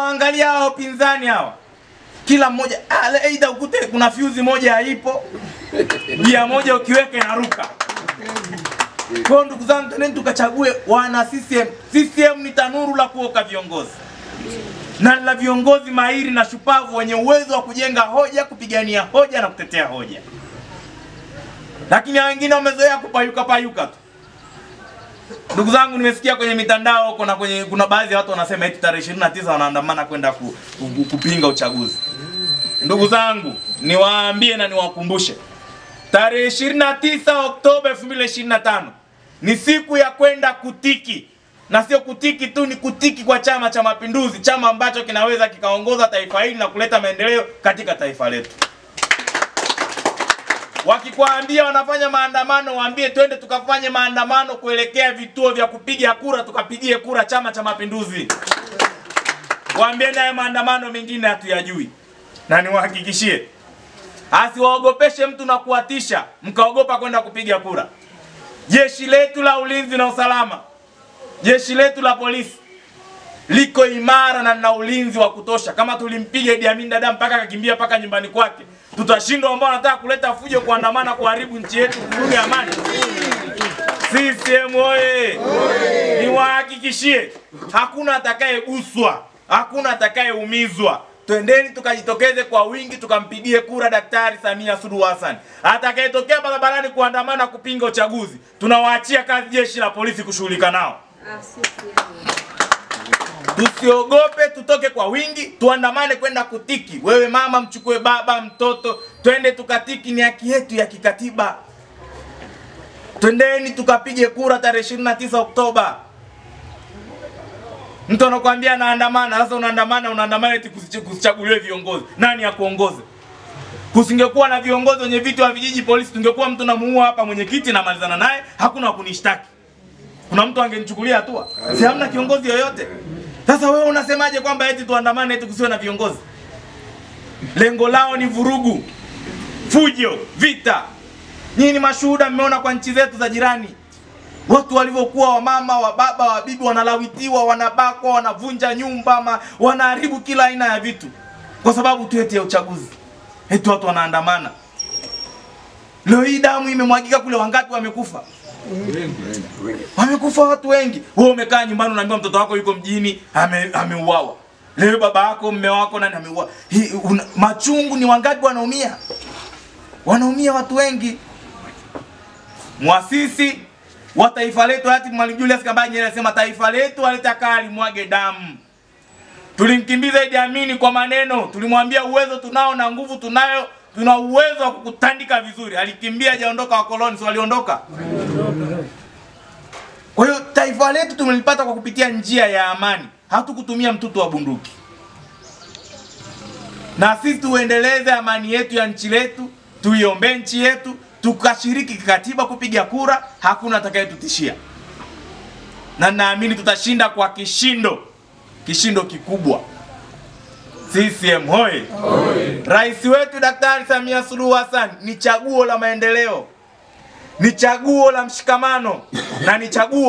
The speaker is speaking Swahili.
Angalia hao pinzani hawa. Kila mmoja aidha ukute kuna fuse moja haipo. Gia moja ukiweka inaruka. Kwa ndugu zangu twendeni tukachague wana CCM. CCM ni tanuru la kuoka viongozi. Na la viongozi mahiri na shupavu wenye uwezo wa kujenga hoja, kupigania hoja na kutetea hoja. Lakini wengine wamezoea kupayuka tu. Ndugu zangu nimesikia kwenye mitandao huko na kuna baadhi ya watu wanasema eti tarehe 29 wanaandamana kwenda kupinga uchaguzi. Ndugu zangu niwaambie na niwakumbushe. Tarehe 29 Oktoba 2025 ni siku ya kwenda kutiki. Na sio kutiki tu, ni kutiki kwa Chama cha Mapinduzi, chama ambacho kinaweza kikaongoza taifa hili na kuleta maendeleo katika taifa letu. Wakikwambia wanafanya maandamano, waambie twende tukafanye maandamano kuelekea vituo vya kupiga kura, tukapigie kura Chama cha Mapinduzi. Waambie naye maandamano mengine hatuyajui. Na niwahakikishie, asiwaogopeshe mtu na kuatisha mkaogopa kwenda kupiga kura. Jeshi letu la ulinzi na usalama, jeshi letu la polisi liko imara na na ulinzi wa kutosha. Kama tulimpiga Idi Amin Dada mpaka akakimbia mpaka nyumbani kwake, tutashindwa ambao wanataka kuleta fujo, kuandamana, kuharibu nchi yetu, kuvuruga amani? CCM oye! Niwahakikishie hakuna atakayeguswa, hakuna atakayeumizwa. Twendeni tukajitokeze kwa wingi tukampigie kura Daktari Samia Suluhu Hassan. Atakayetokea barabarani kuandamana kupinga uchaguzi, tunawaachia kazi jeshi la polisi kushughulika nao. Tusiogope, tutoke kwa wingi, tuandamane kwenda kutiki. Wewe mama mchukue baba, mtoto, twende tukatiki, ni haki yetu ya kikatiba. Twendeni tukapige kura tarehe 29 Oktoba. Mtu anakuambia naandamana, sasa unaandamana eti kusichaguliwe viongozi. Nani akuongoze? Kusingekuwa na viongozi wenye viti wa vijiji polisi, tungekuwa mtu namuua hapa mwenyekiti na malizana naye, hakuna wakunishtaki. Kuna mtu angenichukulia hatua? Si hamna kiongozi yoyote. Sasa wewe unasemaje kwamba eti tuandamane eti kusiwe na viongozi? Lengo lao ni vurugu, fujo, vita. Nyinyi mashuhuda mmeona kwa nchi zetu za jirani. Watu walivyokuwa, wa mama, wa baba, wa bibi wanalawitiwa, wanabakwa, wanavunja nyumba, wanaharibu kila aina ya vitu. Kwa sababu tu eti ya uchaguzi. Eti watu wanaandamana. Leo hii damu imemwagika kule, wangapi wamekufa? Wamekufa watu wengi. Wewe umekaa nyumbani unaambia mtoto wako yuko mjini ameuawa. Leo baba yako, mume wako nani ameuawa. Machungu ni wangapi wanaumia? Wanaumia watu wengi. Muasisi wa taifa letu hayati Mwalimu Julius Kambarage Nyerere alisema taifa letu halitaka limwage damu. Tulimkimbiza Idi Amin kwa maneno, tulimwambia uwezo tunao na nguvu tunayo, tuna uwezo wa kukutandika vizuri. Alikimbia, hajaondoka, wakoloni si waliondoka. Kwa hiyo taifa letu tumelipata kwa kupitia njia ya amani. Hatukutumia mtutu wa bunduki. Na sisi tuendeleze amani yetu ya nchi letu, tuiombe nchi yetu, tukashiriki kikatiba kupiga kura, hakuna atakayetutishia. Na naamini tutashinda kwa kishindo kikubwa. CCM hoye! Rais wetu Daktari Samia Suluhu Hassan ni chaguo la maendeleo, ni chaguo la mshikamano, na ni chaguo